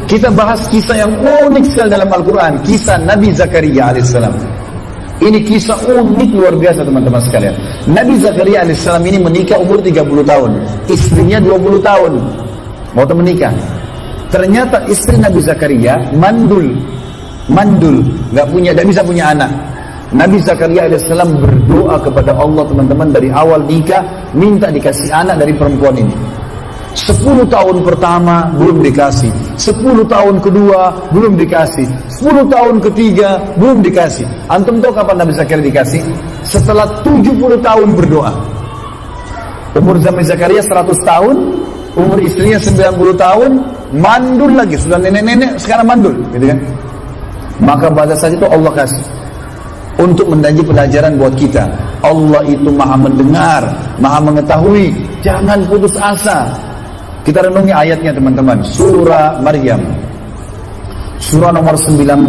Kita bahas kisah yang unik sekali dalam Al-Quran. Kisah Nabi Zakaria alaihissalam. Ini kisah unik luar biasa teman-teman sekalian. Nabi Zakaria alaihissalam ini menikah umur 30 tahun. Istrinya 20 tahun. Mau menikah. Ternyata istri Nabi Zakaria mandul. Gak bisa punya anak. Nabi Zakaria alaihissalam berdoa kepada Allah teman-teman dari awal nikah, minta dikasih anak dari perempuan ini. 10 tahun pertama belum dikasih, 10 tahun kedua belum dikasih, 10 tahun ketiga belum dikasih. Antum tahu kapan Nabi Zakaria dikasih? Setelah 70 tahun berdoa. Umur Nabi Zakaria 100 tahun, umur istrinya 90 tahun, mandul lagi, sudah nenek-nenek sekarang mandul, gitu kan? Maka pada saat itu Allah kasih. Untuk menjadi pelajaran buat kita. Allah itu maha mendengar, maha mengetahui. Jangan putus asa. Kita renungi ayatnya teman-teman. Surah Maryam. Surah nomor 19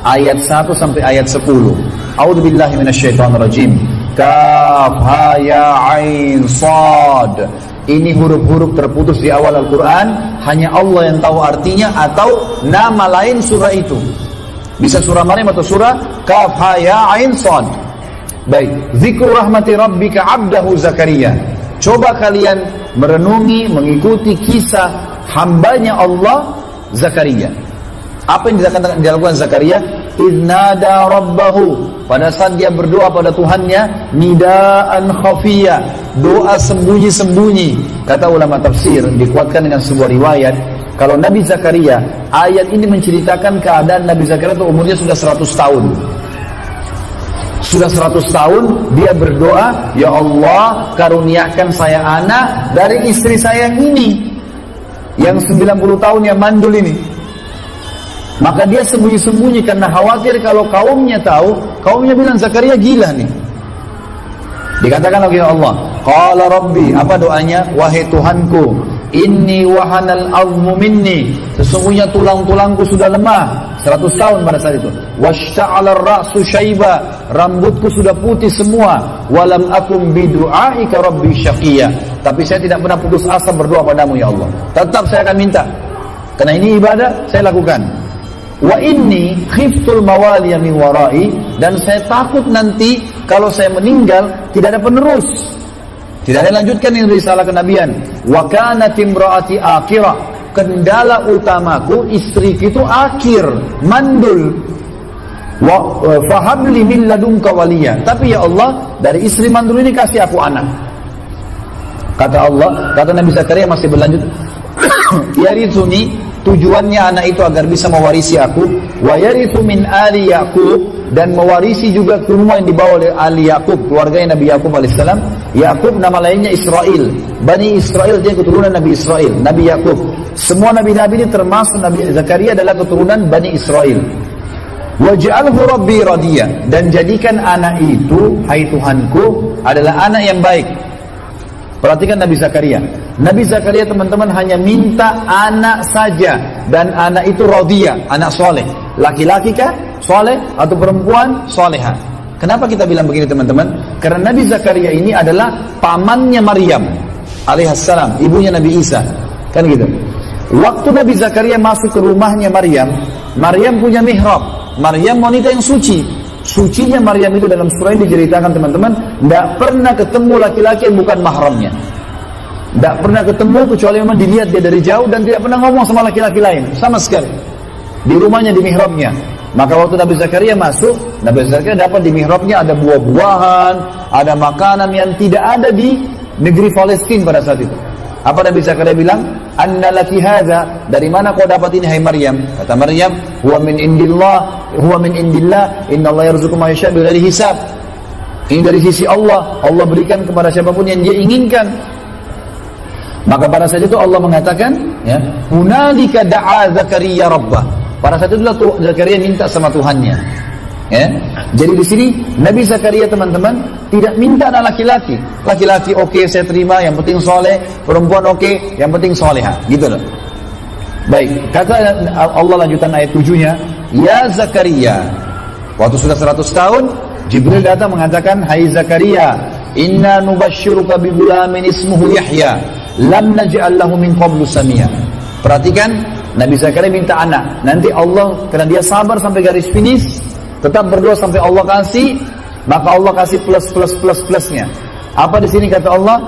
ayat 1 sampai ayat 10. A'udzubillahi minasyaitonirrajim. Kaf ha ya ain sad. Ini huruf-huruf terputus di awal Al-Quran. Hanya Allah yang tahu artinya atau nama lain surah itu. Bisa surah Maryam atau surah Kaf ha ya ain sad. Baik, zikru rahmati rabbika 'abdahu Zakaria. Coba kalian merenungi, mengikuti kisah hambanya Allah Zakaria. Apa yang dilakukan Zakaria? Idnada rabbahu. Pada saat dia berdoa pada Tuhannya, nidaan khafiyya, doa sembunyi-sembunyi. Kata ulama tafsir, dikuatkan dengan sebuah riwayat. Kalau Nabi Zakaria, ayat ini menceritakan keadaan Nabi Zakaria itu umurnya sudah 100 tahun. Sudah 100 tahun, dia berdoa, ya Allah, karuniakan saya anak dari istri saya yang ini. Yang 90 tahun yang mandul ini. Maka dia sembunyi-sembunyi karena khawatir kalau kaumnya tahu, kaumnya bilang Zakaria gila nih. Dikatakan oleh Allah, qala rabbi, apa doanya? Wahai Tuhanku, inni wahanal azmu minni, sesungguhnya tulang-tulangku sudah lemah. 100 tahun pada saat itu. Washta'ala ar-ra'su syaiba, rambutku sudah putih semua. Walam akum bidu'aika rabbi syaqiyya, tapi saya tidak pernah putus asa berdoa padamu ya Allah. Tetap saya akan minta. Karena ini ibadah, saya lakukan. Wa inni khiftul mawaliya min warai, dan saya takut nanti kalau saya meninggal tidak ada penerus. Tidak ada lanjutkan yang risalah kenabian. Wa kanat imraati akhirah, kendala utamaku istriku itu akhir, mandul. Wa fahabli min ladunka waliya, tapi ya Allah dari istri mandul ini kasih aku anak. Kata Allah, kata Nabi Zakaria masih berlanjut. Yarithuni, tujuannya anak itu agar bisa mewarisi aku. Wa yarithu min ali Yaqub, dan mewarisi juga rumah yang dibawa oleh ali Yaqub, keluarganya Nabi Yaqub alaihissalam. Yaqub nama lainnya Israel. Bani Israel dia keturunan Nabi Israel, Nabi Yaqub. Semua nabi-nabi ini termasuk Nabi Zakaria adalah keturunan Bani Israel. Waj'alhu rabbi radiya, dan jadikan anak itu, hai Tuhanku, adalah anak yang baik. Perhatikan Nabi Zakaria. Nabi Zakaria teman-teman hanya minta anak saja, dan anak itu radiyah, anak soleh. Laki-laki kah? Soleh, atau perempuan? Soleha. Kenapa kita bilang begini teman-teman? Karena Nabi Zakaria ini adalah pamannya Maryam alaihissalam, ibunya Nabi Isa. Kan gitu. Waktu Nabi Zakaria masuk ke rumahnya Maryam, Maryam punya mihrab. Maryam wanita yang suci. Sucinya Maryam itu dalam surah ini diceritakan teman-teman, tidak pernah ketemu laki-laki yang bukan mahramnya. Tidak pernah ketemu kecuali memang dilihat dia dari jauh, dan tidak pernah ngomong sama laki-laki lain sama sekali. Di rumahnya, di mihrabnya. Maka waktu Nabi Zakaria masuk, Nabi Zakaria dapat di mihrabnya ada buah-buahan, ada makanan yang tidak ada di negeri Palestina pada saat itu. Apa Nabi Zakaria bilang? Anna laki hadza, dari mana kau dapat ini hai Maryam? Kata Maryam, huwa min indillah, innallaha yarzuqu man yasha' bighairi hisab. Ini dari sisi Allah, Allah berikan kepada siapapun yang dia inginkan. Maka pada saat itu Allah mengatakan, ya, hunalika da'a Zakaria rabbah. Pada saat itulah Zakaria minta sama Tuhannya. Ya. Jadi di sini Nabi Zakaria teman-teman tidak minta anak laki-laki. Laki-laki oke, saya terima, yang penting soleh. Perempuan oke, yang penting soleha. Gitu loh. Baik, kata Allah lanjutan ayat 7-nya, ya Zakaria. Waktu sudah 100 tahun, Jibril datang mengatakan, hai Zakaria, inna nubashiruka bi gulamin ismuhu Yahya, lam naj'al lahu min qablu samia. Perhatikan, Nabi Zakaria minta anak. Nanti Allah, karena dia sabar sampai garis finish, tetap berdoa sampai Allah kasih, maka Allah kasih plusnya. Apa di sini kata Allah?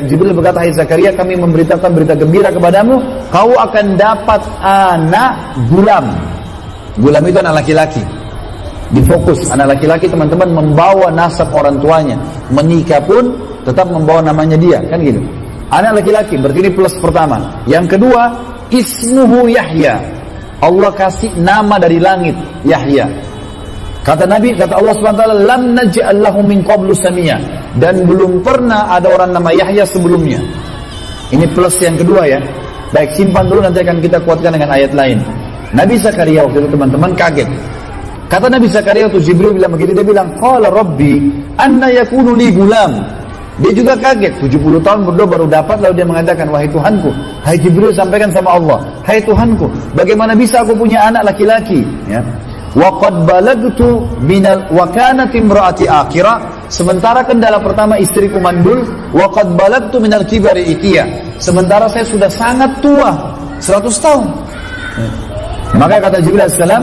Jibril berkata, hai Zakaria, kami memberitakan berita gembira kepadamu, kau akan dapat anak gulam. Gulam itu anak laki-laki. Difokus, anak laki-laki teman-teman membawa nasab orang tuanya. Menikah pun tetap membawa namanya dia, kan gitu. Anak laki-laki, berarti ini plus pertama. Yang kedua, ismuhu Yahya. Allah kasih nama dari langit, Yahya. Kata Nabi, kata Allah SWT, lam naj'al lahu min qablu samia. Dan belum pernah ada orang nama Yahya sebelumnya. Ini plus yang kedua ya. Baik, simpan dulu, nanti akan kita kuatkan dengan ayat lain. Nabi Zakaria waktu itu teman-teman kaget. Kata Nabi Zakaria waktu Jibril bilang begitu, dia bilang, qala rabbi anna yakunu li gulam. Dia juga kaget, 70 tahun berdoa baru dapat, lalu dia mengatakan, wahai Tuhanku, hai Jibril sampaikan sama Allah, hai Tuhanku, bagaimana bisa aku punya anak laki-laki? Ya. Wa qad balagtu minal wa kanat imraati akhira, sementara kendala pertama istriku mandul, wa qad balagtu minal kibari itiya, sementara saya sudah sangat tua, 100 tahun. Maka kata Jibril alaihissalam,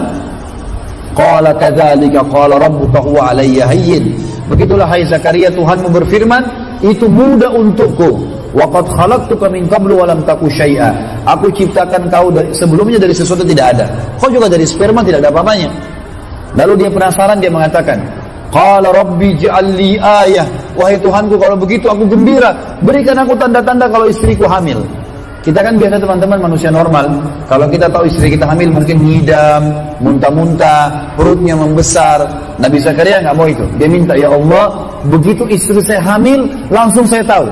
qala kadzalika qala rabbuka huwa alayya hayyin. Begitulah hai Zakaria, Tuhanmu berfirman, itu mudah untukku. Wa qad khalaqtuka min qablu wa lam taku syai'a. Aku ciptakan kau sebelumnya dari sesuatu tidak ada. Kau juga dari sperma tidak ada apa-apanya. Lalu dia penasaran, dia mengatakan, qala rabbi ij'al li ayah. Wahai Tuhanku, kalau begitu aku gembira, berikan aku tanda-tanda kalau istriku hamil. Kita kan biasa teman-teman manusia normal, kalau kita tahu istri kita hamil mungkin ngidam, muntah-muntah, perutnya membesar. Nabi Zakaria nggak mau itu. Dia minta, ya Allah, begitu istri saya hamil, langsung saya tahu.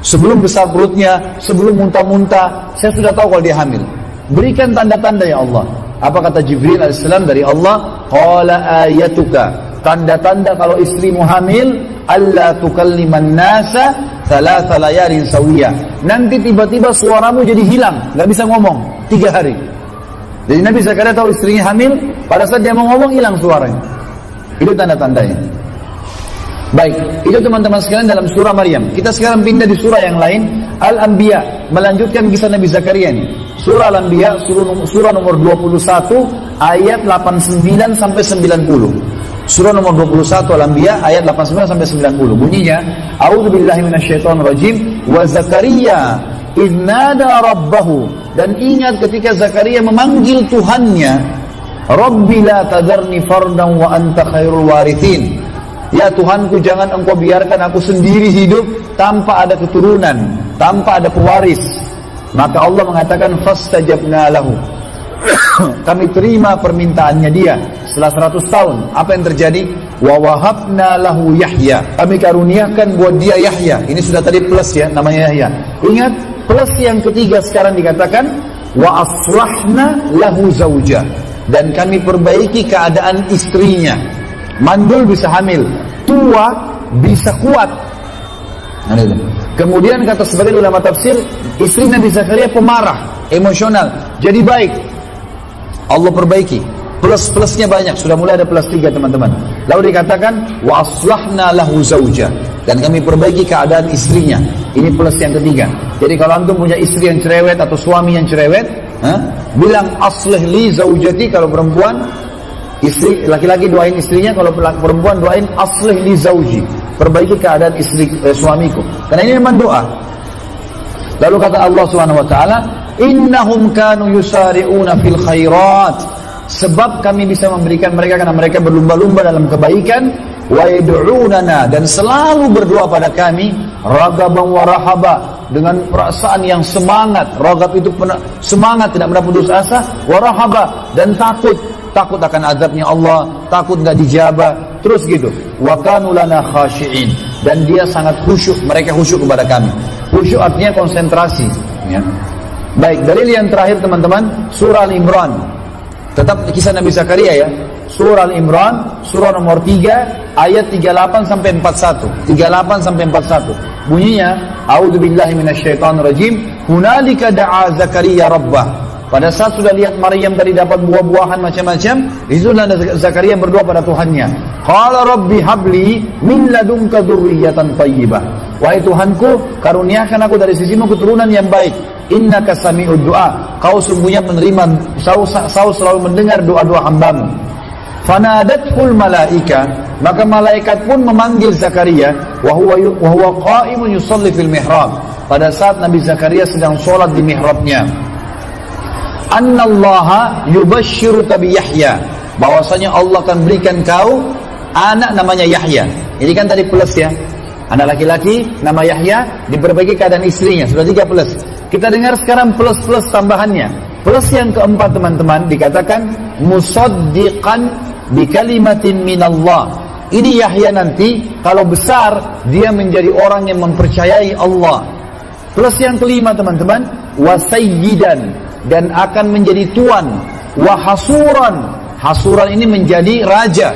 Sebelum besar perutnya, sebelum muntah-muntah, saya sudah tahu kalau dia hamil. Berikan tanda-tanda ya Allah. Apa kata Jibril alaihissalam dari Allah? Qala ayatuka, tanda-tanda kalau istrimu hamil, alla tukalliman nasa thalatha layalin sawiyah. Nanti tiba-tiba suaramu jadi hilang, nggak bisa ngomong 3 hari. Jadi Nabi Zakaria tahu istrinya hamil, pada saat dia mau ngomong hilang suaranya. Itu tanda-tandanya. Baik, itu teman-teman sekalian dalam surah Maryam. Kita sekarang pindah di surah yang lain, Al-Anbiya, melanjutkan kisah Nabi Zakaria ini. Surah Al-Anbiya, surah nomor 21, ayat 89 sampai 90. Surah nomor 21 Al-Anbiya, ayat 89 sampai 90. Bunyinya, A'udzubillahi minasyaitonirrajim, wa Zakaria idz nada rabbahu. Dan ingat ketika Zakaria memanggil Tuhannya, Rabbi la tadharni fardan wa anta khairul warithin. Ya Tuhanku, jangan engkau biarkan aku sendiri hidup tanpa ada keturunan, tanpa ada pewaris. Maka Allah mengatakan fastajabna lahu. Kami terima permintaannya dia setelah 100 tahun. Apa yang terjadi? Wa wahabna lahu Yahya. Kami karuniakan buat dia Yahya. Ini sudah tadi plus ya, namanya Yahya. Ingat, plus yang ketiga sekarang dikatakan wa aslahna lahu zauja. Dan kami perbaiki keadaan istrinya. Mandul bisa hamil, tua bisa kuat. Kemudian kata sebagian ulama tafsir, istri Nabi Zakaria pemarah, emosional, jadi baik. Allah perbaiki. Plus-plusnya banyak, sudah mulai ada plus 3 teman-teman. Lalu dikatakan wa aslahna lahu zauja, dan kami perbaiki keadaan istrinya. Ini plus yang ketiga. Jadi kalau antum punya istri yang cerewet atau suami yang cerewet, bilang aslih li zaujati. Kalau perempuan, istri laki-laki doain istrinya, kalau perempuan doain aslih li zauji, perbaiki keadaan istri suamiku. Karena ini memang doa. Lalu kata Allah Subhanahu wa taala, innahum kanu yusari'una fil khairat, sebab kami bisa memberikan mereka karena mereka berlumba-lumba dalam kebaikan, wa yad'unana, dan selalu berdoa pada kami, ragaban wa rahaba, dengan perasaan yang semangat. Ragab itu semangat, tidak pernah putus asa, wa rahaba, dan takut akan azabnya Allah, takut nggak dijabah, terus gitu. Wa kanu lana khashi'in, dan dia sangat khusyuk, mereka khusyuk kepada kami. Khusyuk artinya konsentrasi ya. Baik, dalil yang terakhir teman-teman, surah Al-Imran. Tetap kisah Nabi Zakaria ya. Surah Al-Imran, surah nomor 3, ayat 38 sampai 41. 38 sampai 41. Bunyinya, A'udzubillahi minasyaitonirrajim, hunalika da'a Zakaria rabbah. Pada saat sudah lihat Maryam tadi dapat buah-buahan macam-macam, disitulah Zakaria berdoa pada Tuhannya. Qala rabbi habli min ladunka dzurriyyatan thayyibah. Wahai Tuhanku, karuniakan aku dari sisimu keturunan yang baik. innaka sami'ud du'a, kau sungguhnya menerima, kau selalu mendengar doa-doa hambamu. Fanadathul malaika, maka malaikat pun memanggil Zakaria, wa huwa qa'imun yusalli fil mihrab, pada saat Nabi Zakaria sedang sholat di mihrabnya. Annallaha yubashshiruka bi Yahya, bahwasanya Allah akan berikan kau anak namanya Yahya. Ini kan tadi plus ya, anak laki-laki nama Yahya, diperbaiki keadaan istrinya, sudah 3 plus. Kita dengar sekarang plus-plus tambahannya. Plus yang keempat teman-teman, dikatakan musaddiqan bi kalimatin minallah. Ini Yahya nanti kalau besar dia menjadi orang yang mempercayai Allah. Plus yang kelima teman-teman, wasayyidan, dan akan menjadi tuan, wa hasuran, hasuran ini menjadi raja,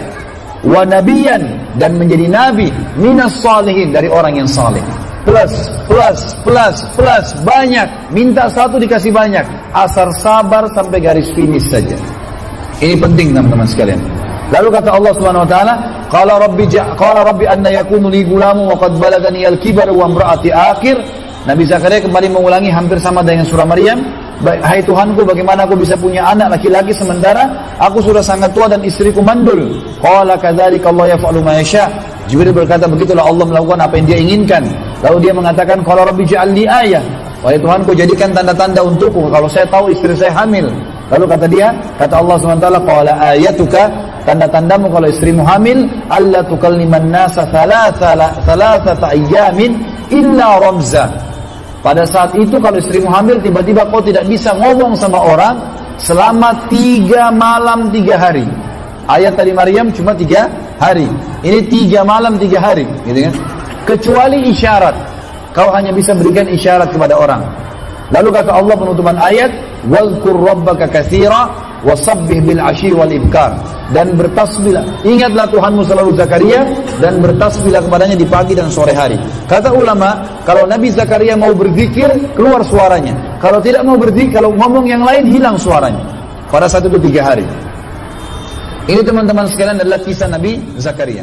wa nabiyan, dan menjadi nabi, minas salihin, dari orang yang saleh. Plus, banyak, minta satu dikasih banyak, asar sabar sampai garis finish saja. Ini penting teman-teman sekalian. Lalu kata Allah Subhanahu wa taala, qala rabbi anna yakunu li gulamu wa qad balagani al-kibar wa imraati akhir. Nabi Zakaria kembali mengulangi hampir sama dengan surah Maryam. Hai Tuhanku, bagaimana aku bisa punya anak laki-laki sementara aku sudah sangat tua dan istriku mandul. Qala kadzalika Allah yaf'alu ma yasha. Jibril berkata, begitulah Allah melakukan apa yang dia inginkan. Lalu dia mengatakan, qala rabbi ij'al li ayah. Wahai Tuhanku, jadikan tanda-tanda untukku kalau saya tahu istri saya hamil. Lalu kata dia, kata Allah SWT, qala ayatuka, tanda-tandamu kalau istrimu hamil, alla tukalliman nasa thalathata ayyamin illa ramza. Pada saat itu kalau istrimu hamil, tiba-tiba kau tidak bisa ngomong sama orang selama 3 malam 3 hari. Ayat tadi Maryam cuma 3 hari. Ini 3 malam 3 hari, gitu kan? Kecuali isyarat. Kau hanya bisa berikan isyarat kepada orang. Lalu kata Allah penutupan ayat, "Wadhkur rabbaka katsira wasabbih bil 'ashyi wal ibkar." Dan bertasbihlah, ingatlah Tuhanmu selalu Zakaria, dan bertasbihlah kepadanya di pagi dan sore hari. Kata ulama, kalau Nabi Zakaria mau berzikir, keluar suaranya. Kalau tidak mau berzikir, kalau ngomong yang lain, hilang suaranya. Pada saat itu 3 hari. Ini teman-teman sekalian adalah kisah Nabi Zakaria.